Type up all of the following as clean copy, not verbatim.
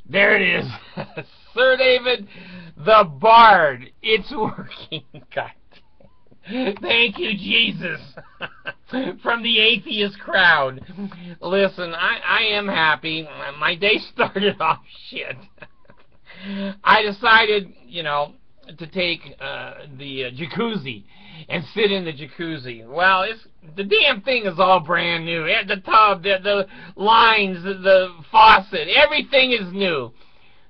There it is. Sir David, the Bard. It's working. God. Thank you, Jesus. From the atheist crowd. Listen, I am happy. My day started off shit. I decided, to take the jacuzzi and sit in the jacuzzi. Well, the damn thing is all brand new. The tub, the lines, the faucet, everything is new.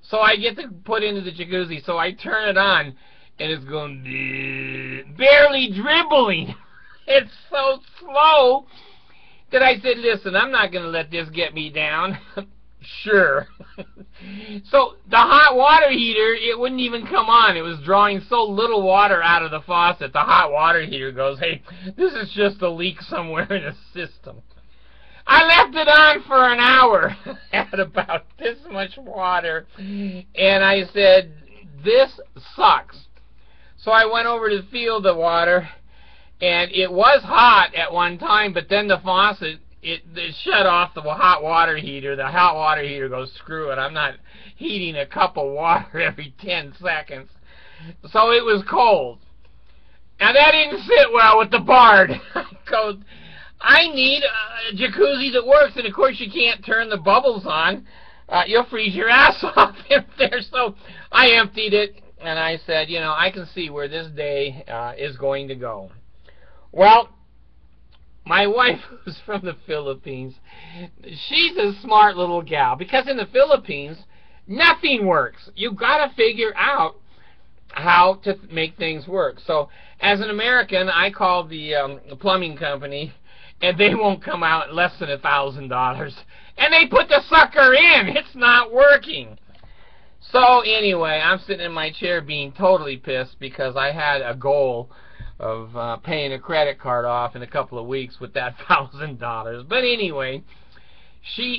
So I get to put into the jacuzzi. So I turn it on, and it's going barely dribbling. It's so slow that I said, listen, I'm not going to let this get me down. Sure. So the hot water heater, it wouldn't even come on. It was drawing so little water out of the faucet. The hot water heater goes, hey, this is just a leak somewhere in the system. I left it on for an hour at about this much water, and I said, this sucks. So I went over to feel the water, and it was hot at one time, but then the faucet, it shut off the hot water heater. The hot water heater goes, screw it, I'm not heating a cup of water every 10 seconds. So it was cold. Now that didn't sit well with the Bard. I need a jacuzzi that works, and of course you can't turn the bubbles on. You'll freeze your ass off in there. So I emptied it, and I said, I can see where this day is going to go. Well, my wife, who's from the Philippines, she's a smart little gal, because in the Philippines, nothing works. You've got to figure out how to make things work. So, as an American, I called the plumbing company, and they won't come out less than $1,000. And they put the sucker in. It's not working. So, anyway, I'm sitting in my chair being totally pissed because I had a goal of paying a credit card off in a couple of weeks with that $1,000. But anyway,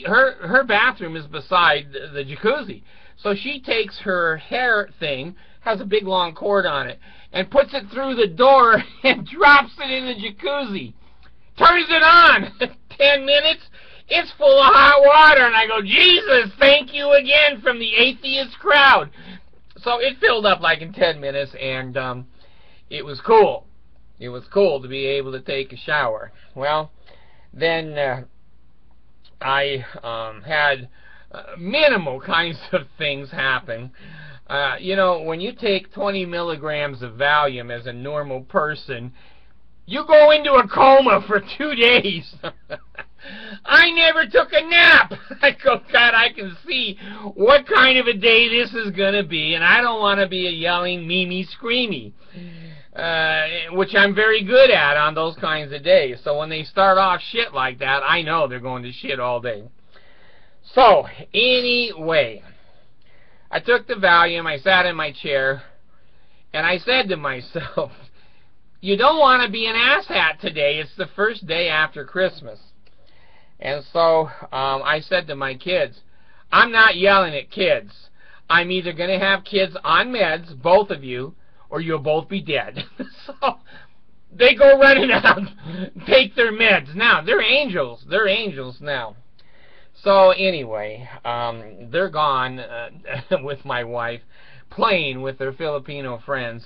her bathroom is beside the jacuzzi. So she takes her hair thing, has a big long cord on it, and puts it through the door and drops it in the jacuzzi. Turns it on. 10 minutes, it's full of hot water. And I go, Jesus, thank you again, from the atheist crowd. So it filled up like in 10 minutes, and it was cool. It was cool to be able to take a shower. Well, then I had minimal kinds of things happen. When you take 20 milligrams of Valium as a normal person, you go into a coma for 2 days. I never took a nap. I go, God, I can see what kind of a day this is going to be, and I don't want to be a yelling, Mimi, screamy. Which I'm very good at on those kinds of days. So when they start off shit like that, I know they're going to shit all day. So, anyway, I took the Valium, I sat in my chair, and I said to myself, you don't want to be an asshat today. It's the first day after Christmas. And so I said to my kids, I'm not yelling at kids. I'm either going to have kids on meds, both of you, or you'll both be dead. So they go running out, take their meds. Now, they're angels. They're angels now. So anyway, they're gone with my wife, playing with their Filipino friends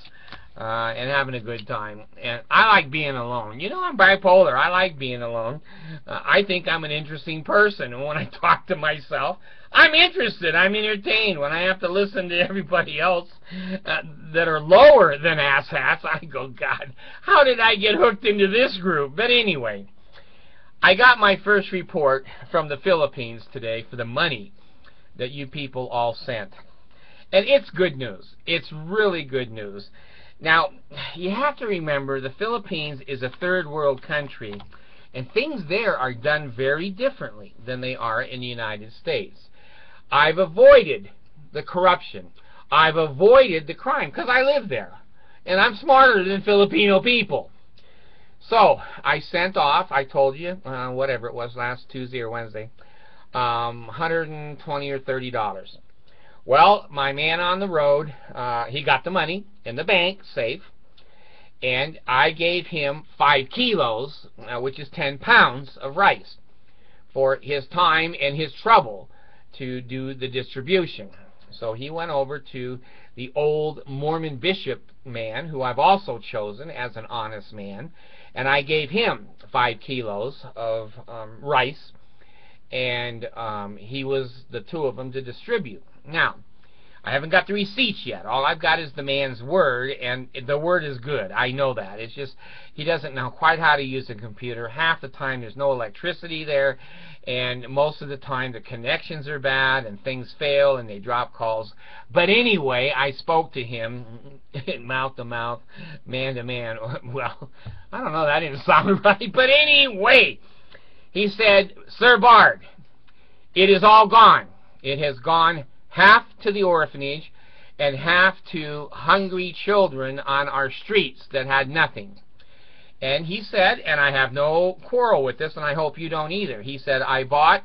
and having a good time. And I like being alone. I'm bipolar. I like being alone. I think I'm an interesting person. And when I talk to myself, I'm interested. I'm entertained. When I have to listen to everybody else that are lower than asshats, I go, God, how did I get hooked into this group? But anyway, I got my first report from the Philippines today for the money that you people all sent. And it's good news. It's really good news. Now, you have to remember the Philippines is a third world country, and things there are done very differently than they are in the United States. I've avoided the corruption. I've avoided the crime because I live there. And I'm smarter than Filipino people. So, I sent off, I told you, whatever it was, last Tuesday or Wednesday, $120 or $30. Well, my man on the road, he got the money in the bank, safe, and I gave him 5 kilos, which is 10 pounds of rice, for his time and his trouble to do the distribution. So he went over to the old Mormon bishop man, who I've also chosen as an honest man, and I gave him 5 kilos of rice, and he was the 2 of them to distribute. Now, I haven't got the receipts yet. All I've got is the man's word, and the word is good. I know that. It's just he doesn't know quite how to use a computer. Half the time there's no electricity there, and most of the time the connections are bad and things fail and they drop calls. But anyway, I spoke to him mouth to mouth, man to man. Well, I don't know, that didn't sound right. But anyway, he said, "Sir Bard, it is all gone. It has gone half to the orphanage and half to hungry children on our streets that had nothing." And he said, and I have no quarrel with this, and I hope you don't either, he said, "I bought,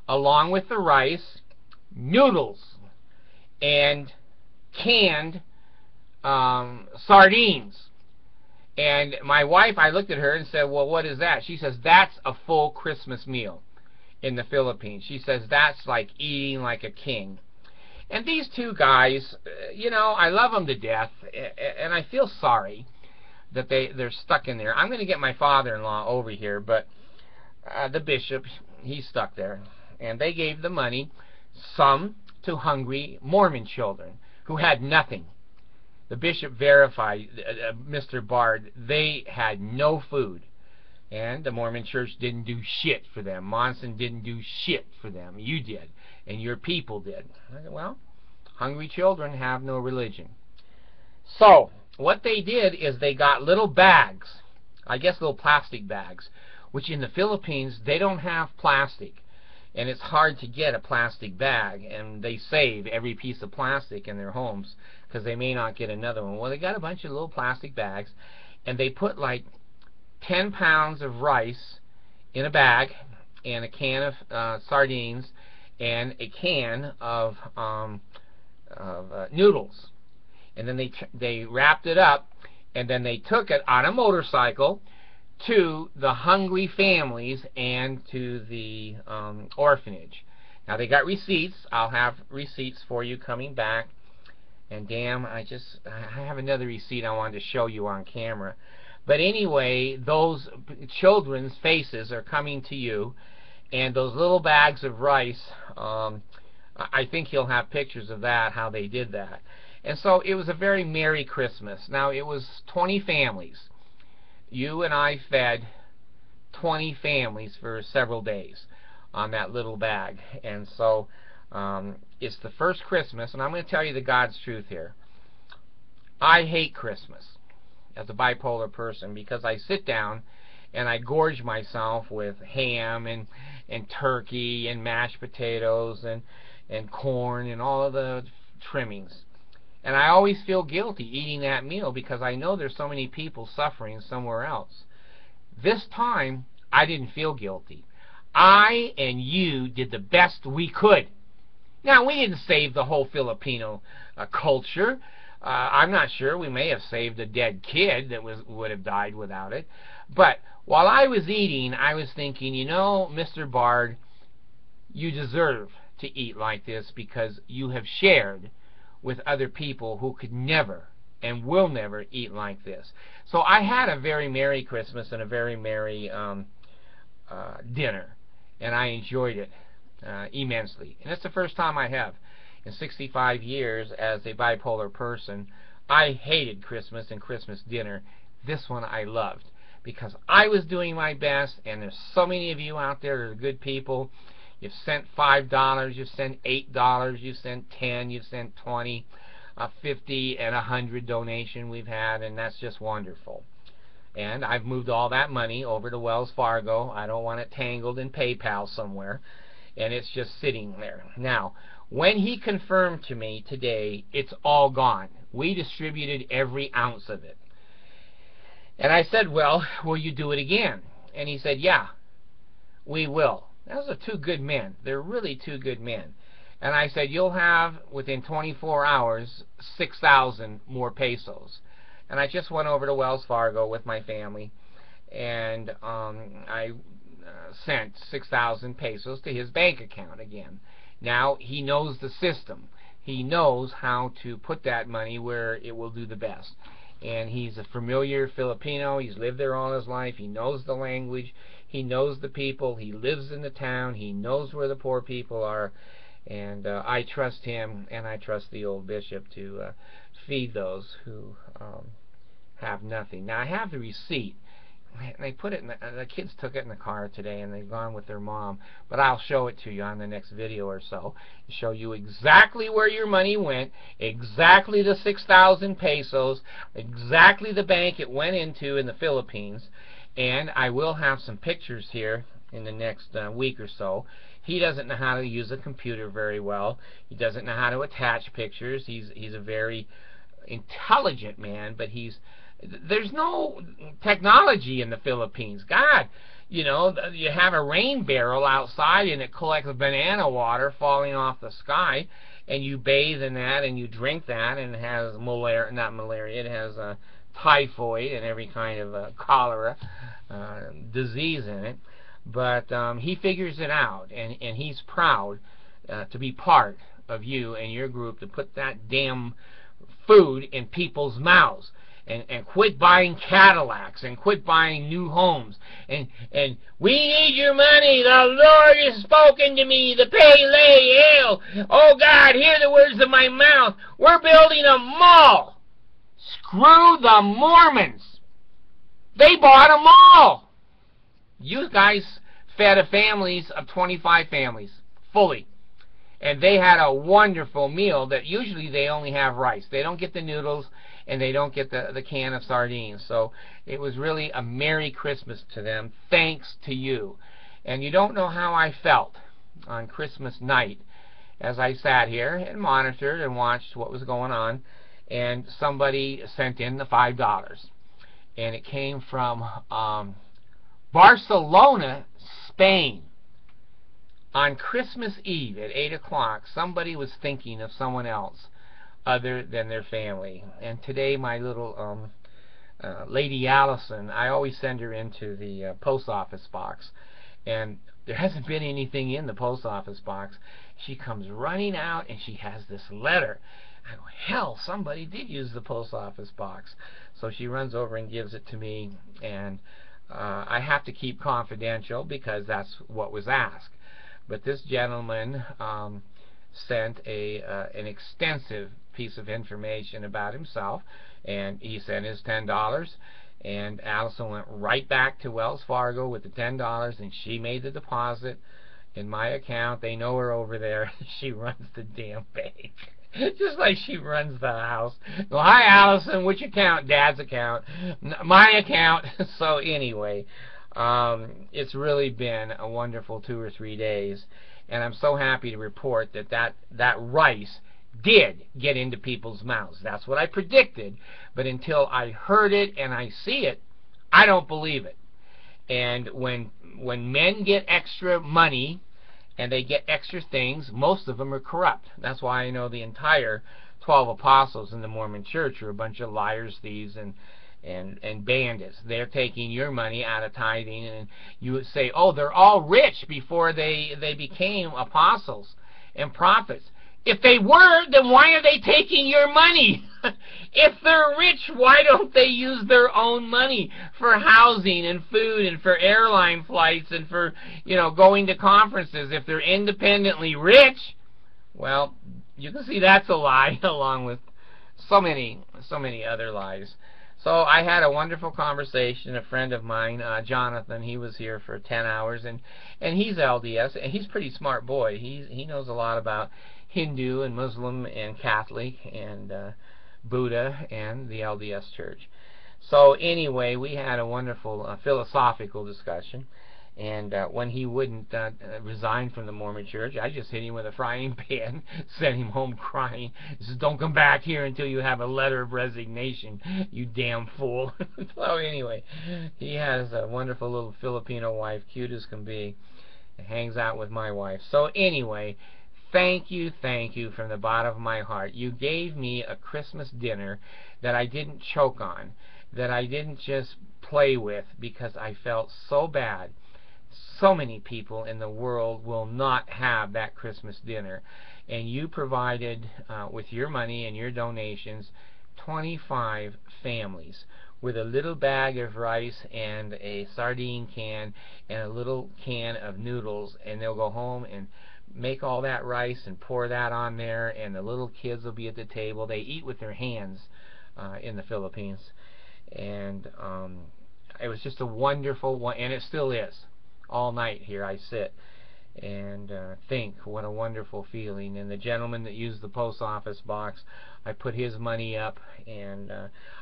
along with the rice, noodles and canned sardines." And my wife, I looked at her and said, "Well, what is that?" She says, "That's a full Christmas meal in the Philippines." She says, "That's like eating like a king." And these 2 guys, you know, I love them to death, and I feel sorry that they're stuck in there. I'm going to get my father-in-law over here, but the bishop, he's stuck there. And they gave the money, some to hungry Mormon children who had nothing. The bishop verified, Mr. Bard, they had no food. And the Mormon church didn't do shit for them. Monson didn't do shit for them. You did. And your people did. I said, well, hungry children have no religion. So, what they did is they got little bags, I guess little plastic bags, which in the Philippines, they don't have plastic. And it's hard to get a plastic bag, and they save every piece of plastic in their homes because they may not get another one. Well, they got a bunch of little plastic bags, and they put like 10 pounds of rice in a bag, and a can of sardines, and a can of noodles. And then they wrapped it up, and then they took it on a motorcycle to the hungry families and to the orphanage. Now, they got receipts. I'll have receipts for you coming back. And damn, I have another receipt I wanted to show you on camera. But anyway, those children's faces are coming to you, and those little bags of rice, I think you'll have pictures of that, how they did that. And so it was a very merry Christmas. Now, it was 20 families. You and I fed 20 families for several days on that little bag. And so it's the first Christmas, and I'm going to tell you the God's truth here. I hate Christmas as a bipolar person because I sit down and I gorge myself with ham and turkey and mashed potatoes and corn and all of the trimmings. And I always feel guilty eating that meal because I know there's so many people suffering somewhere else. This time, I didn't feel guilty. I and you did the best we could. Now, we didn't save the whole Filipino culture. I'm not sure. We may have saved a dead kid that would have died without it. But while I was eating, I was thinking, you know, Mr. Bard, you deserve to eat like this because you have shared with other people who could never and will never eat like this. So I had a very merry Christmas and a very merry dinner, and I enjoyed it immensely. And it's the first time I have in 65 years as a bipolar person. I hated Christmas and Christmas dinner. This one I loved because I was doing my best, and there's so many of you out there that are good people. You've sent $5, you've sent $8, you've sent 10, you've sent 20, 50, and 100 donation we've had, and that's just wonderful. And I've moved all that money over to Wells Fargo. I don't want it tangled in PayPal somewhere, and it's just sitting there. Now, when he confirmed to me today, it's all gone. We distributed every ounce of it. And I said, well, will you do it again? And he said, yeah, we will. Those are 2 good men. They're really 2 good men. And I said, you'll have, within 24 hours, 6,000 more pesos. And I just went over to Wells Fargo with my family, and I sent 6,000 pesos to his bank account again. Now he knows the system. He knows how to put that money where it will do the best. And he's a familiar Filipino. He's lived there all his life. He knows the language. He knows the people. He lives in the town. He knows where the poor people are. And I trust him, and I trust the old bishop to feed those who have nothing. Now, I have the receipt. They put it in the kids took it in the car today, and they've gone with their mom. But I'll show it to you on the next video or so. Show you exactly where your money went, exactly the 6,000 pesos, exactly the bank it went into in the Philippines. And I will have some pictures here in the next week or so. He doesn't know how to use a computer very well. He doesn't know how to attach pictures. He's a very intelligent man, but there's no technology in the Philippines. God, you know, you have a rain barrel outside and it collects banana water falling off the sky, and you bathe in that and you drink that, and it has it has typhoid and every kind of cholera disease in it. But he figures it out, and he's proud to be part of you and your group, to put that damn food in people's mouths. And quit buying Cadillacs, and quit buying new homes. And we need your money. The Lord has spoken to me. The Pele El. Oh God, hear the words of my mouth. We're building a mall. Screw the Mormons. They bought a mall. You guys fed families of 25 families fully. And they had a wonderful meal that usually they only have rice. They don't get the noodles, and they don't get the can of sardines. So it was really a Merry Christmas to them, thanks to you. And you don't know how I felt on Christmas night as I sat here and monitored and watched what was going on, and somebody sent in the $5. And it came from Barcelona, Spain. On Christmas Eve at 8 o'clock, somebody was thinking of someone else other than their family. And today my little Lady Allison, I always send her into the post office box, and there hasn't been anything in the post office box. She comes running out and she has this letter. I go, hell, somebody did use the post office box. So she runs over and gives it to me, and I have to keep confidential because that's what was asked. But this gentleman sent an extensive piece of information about himself, and he sent his $10, and Allison went right back to Wells Fargo with the $10, and she made the deposit in my account. They know her over there. She runs the damn bank. Just like she runs the house. Well, hi Allison, which account? Dad's account. My account. So anyway, it's really been a wonderful 2 or 3 days, and I'm so happy to report that rice did get into people's mouths. That's what I predicted, but until I heard it and I see it, I don't believe it. And when men get extra money and they get extra things, most of them are corrupt. That's why I know the entire 12 apostles in the Mormon Church are a bunch of liars, thieves, and bandits. They're taking your money out of tithing, and you would say, oh, they're all rich before they became apostles and prophets. If they were, then why are they taking your money? If they're rich, why don't they use their own money for housing and food and for airline flights and for, going to conferences? If they're independently rich, well, you can see that's a lie, along with so many other lies. So I had a wonderful conversation. A friend of mine, Jonathan, he was here for 10 hours, and he's LDS, and he's a pretty smart boy. He knows a lot about Hindu and Muslim and Catholic and Buddha and the LDS Church. So anyway, we had a wonderful philosophical discussion. And when he wouldn't resign from the Mormon Church, I just hit him with a frying pan, sent him home crying. He says, don't come back here until you have a letter of resignation, you damn fool. So anyway, he has a wonderful little Filipino wife, cute as can be, and hangs out with my wife. So anyway, thank you from the bottom of my heart. You gave me a Christmas dinner that I didn't choke on, that I didn't just play with because I felt so bad. so many people in the world will not have that Christmas dinner. And you provided, with your money and your donations, 25 families with a little bag of rice and a sardine can and a little can of noodles, and they'll go home and make all that rice and pour that on there, and the little kids will be at the table. They eat with their hands in the Philippines, and it was just a wonderful one, and it still is. All night here I sit and think what a wonderful feeling. And the gentleman that used the post office box, I put his money up, and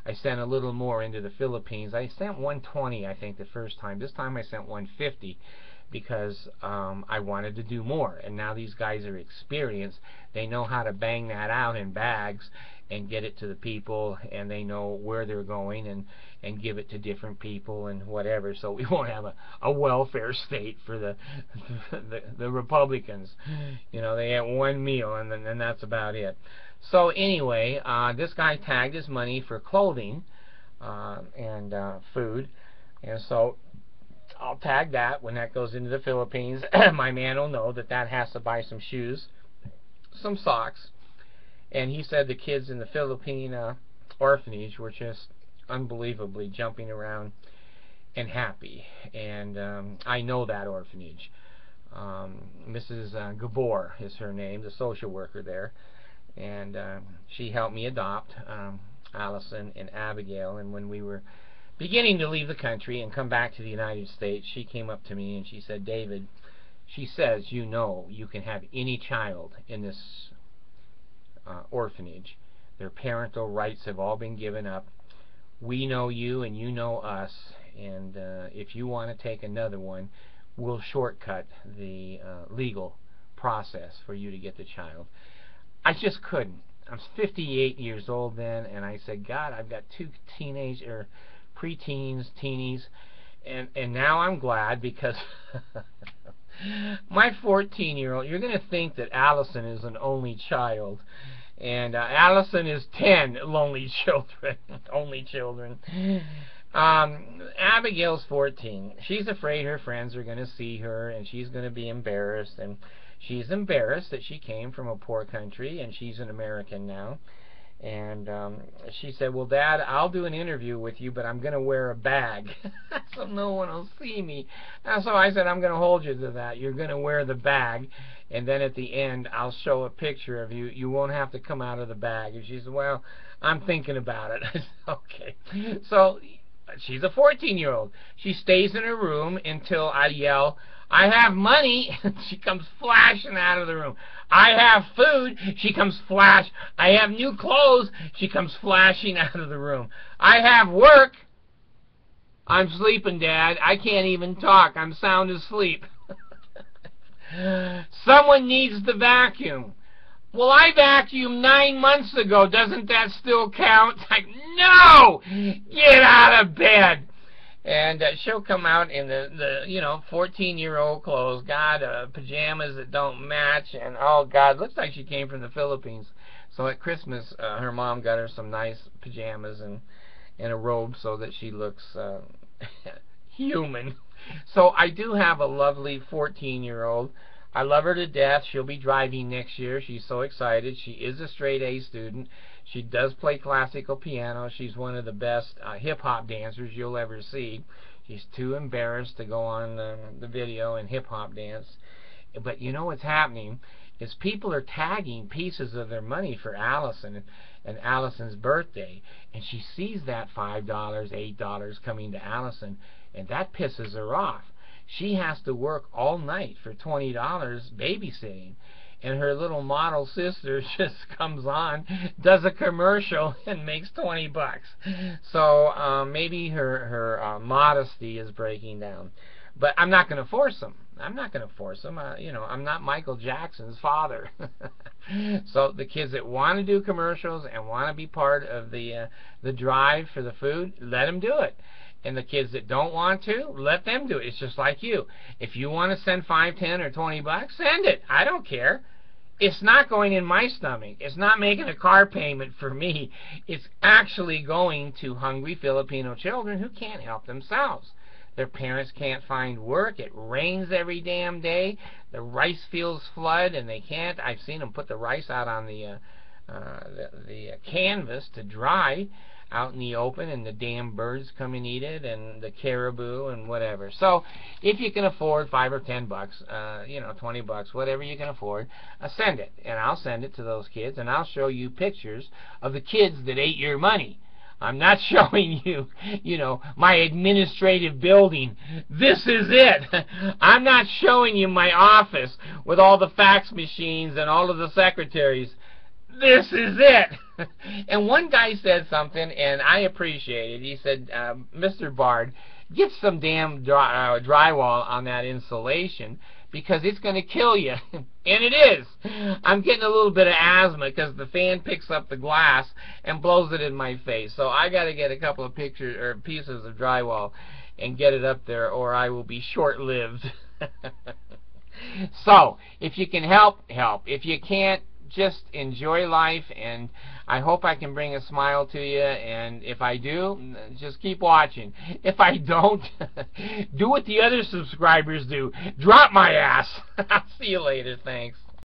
I sent a little more into the Philippines. I sent 120, I think, the first time. This time I sent 150 because I wanted to do more. And now these guys are experienced. They know how to bang that out in bags and get it to the people, and they know where they're going, and give it to different people and whatever. So we won't have a welfare state for the Republicans. You know, they get one meal, and then that's about it. So anyway, this guy tagged his money for clothing and food, and so I'll tag that when that goes into the Philippines. My man will know that that has to buy some shoes, some socks. And he said the kids in the Philippine orphanage were just unbelievably jumping around and happy. And I know that orphanage. Mrs. Gabor is her name, the social worker there. And she helped me adopt Allison and Abigail. And when we were beginning to leave the country and come back to the United States, she came up to me and she said, "David," she says, "you know you can have any child in this orphanage. Their parental rights have all been given up. We know you and you know us, and if you want to take another one, we'll shortcut the legal process for you to get the child." I just couldn't. I was 58 years old then, and I said, "God, I've got two preteens, teenies, and now I'm glad, because my 14-year-old, you're going to think that Allison is an only child, and Allison is 10 lonely children, only children. Abigail's 14. She's afraid her friends are going to see her, and she's going to be embarrassed, and she's embarrassed that she came from a poor country, and she's an American now. And she said, "Well, Dad, I'll do an interview with you, but I'm going to wear a bag so no one will see me." And so I said, "I'm going to hold you to that. You're going to wear the bag, and then at the end I'll show a picture of you. You won't have to come out of the bag." And she said, "Well, I'm thinking about it." I said, "Okay." So she's a 14-year-old. She stays in her room until I yell, "I have money." She comes flashing out of the room. "I have food." She comes flash. "I have new clothes." She comes flashing out of the room. "I have work." "I'm sleeping, Dad. I can't even talk. I'm sound asleep." "Someone needs the vacuum." "Well, I vacuumed 9 months ago. Doesn't that still count?" Like, "No! Get out of bed." And she'll come out in the 14-year-old clothes. God, pajamas that don't match. And, oh, God, looks like she came from the Philippines. So at Christmas, her mom got her some nice pajamas and a robe so that she looks human. So I do have a lovely 14-year-old. I love her to death. She'll be driving next year. She's so excited. She is a straight A student. She does play classical piano. She's one of the best hip-hop dancers you'll ever see. She's too embarrassed to go on the video and hip-hop dance. But you know what's happening is people are tagging pieces of their money for Allison and Allison's birthday. And she sees that $5, $8 coming to Allison, and that pisses her off. She has to work all night for $20 babysitting. And her little model sister just comes on, does a commercial, and makes $20. So maybe her modesty is breaking down. But I'm not going to force them. I'm not going to force them. I'm not Michael Jackson's father. So the kids that want to do commercials and want to be part of the drive for the food, let them do it. And the kids that don't want to, let them do it. It's just like you. If you want to send $5, $10, or $20, send it. I don't care. It's not going in my stomach. It's not making a car payment for me. It's actually going to hungry Filipino children who can't help themselves. Their parents can't find work. It rains every damn day. The rice fields flood, and they can't. I've seen them put the rice out on the canvas to dry out in the open, and the damn birds come and eat it, and the caribou and whatever. So if you can afford $5 or $10, you know, $20, whatever you can afford, send it, and I'll send it to those kids, and I'll show you pictures of the kids that ate your money. I'm not showing you, you know, my administrative building. This is it. I'm not showing you my office with all the fax machines and all of the secretaries. This is it. And one guy said something, and I appreciate it. He said, Mr. Bard, get some damn drywall on that insulation, because it's going to kill you. And it is. I'm getting a little bit of asthma because the fan picks up the glass and blows it in my face. So I got to get a couple of pictures or pieces of drywall and get it up there, or I will be short-lived. So if you can help, help. If you can't, just enjoy life, and I hope I can bring a smile to you, and if I do, just keep watching. If I don't, do what the other subscribers do. Drop my ass. I'll see you later. Thanks.